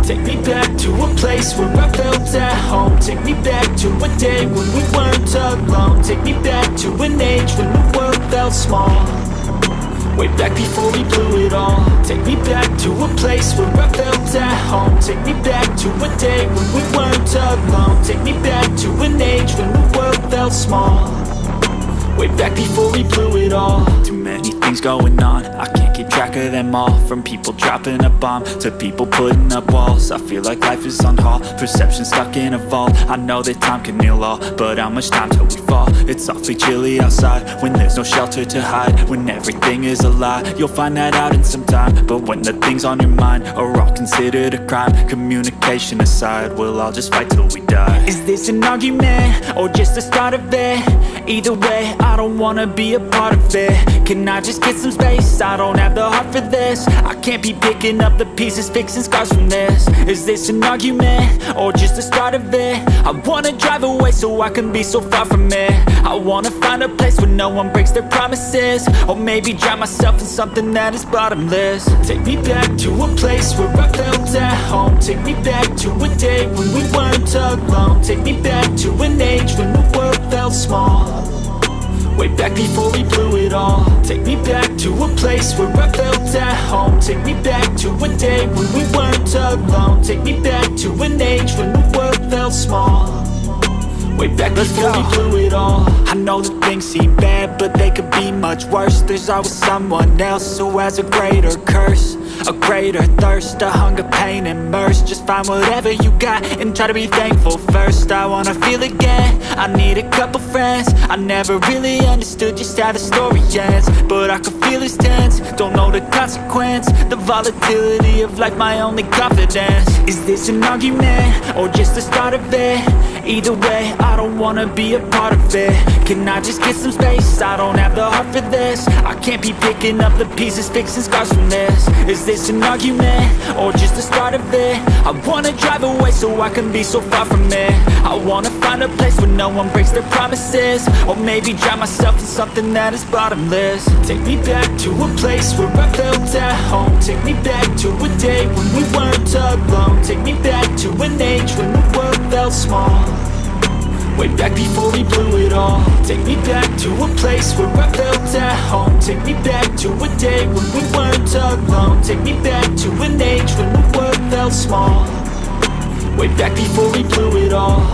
Take me back to a place where I felt at home. Take me back to a day when we weren't alone. Take me back to an age when the world felt small. Way back before we blew it all. Take me back to a place where I felt at home. Take me back to a day when we weren't alone. Take me back to an age when the world felt small. Way back before we blew it all. Too many things going on, I can't keep track of them all. From people dropping a bomb to people putting up walls. I feel like life is on hold, perception stuck in a vault. I know that time can heal all, but how much time till we fall? It's awfully chilly outside when there's no shelter to hide. When everything is a lie, you'll find that out in some time. But when the things on your mind are all considered a crime, communication aside, we'll all just fight till we die. Is this an argument or just the start of it? Either way, I don't wanna be a part of it. Can I just get some space? I don't have the heart for this. I can't be picking up the pieces, fixing scars from this. Is this an argument or just the start of it? I wanna drive away so I can be so far from it. I wanna find a place where no one breaks their promises. Or maybe drown myself in something that is bottomless. Take me back to a place where I felt at home. Take me back to a day when we weren't alone. Take me back to an age when the world felt small. Way back before we blew it all. Take me back to a place where I felt at home. Take me back to a day when we weren't alone. Take me back to an age when the world felt small. Way back before we blew it all. I know that things seem bad, but they could be much worse. There's always someone else who has a greater curse, a greater thirst, a hunger, pain, and mercy. Just find whatever you got and try to be thankful first. I wanna feel again, I need a couple friends. I never really understood just how the story ends, but I can feel it's tense, don't know the consequence. The volatility of life, my only confidence. Is this an argument or just the start of it? Either way, I don't wanna be a part of it. Can I just get some space? I don't have the heart for this. I can't be picking up the pieces, fixing scars from this. Is this an argument or just the start of it? I wanna drive away so I can be so far from it. I wanna find a place where no one breaks their promises. Or maybe drown myself in something that is bottomless. Take me back to a place where I felt at home. Take me back to a day when we weren't alone. Take me back to an age when the world felt small. Way back before we blew it all. Take me back to a place where I felt at home. Take me back to a day when we weren't alone. Take me back to an age when the world felt small. Way back before we blew it all.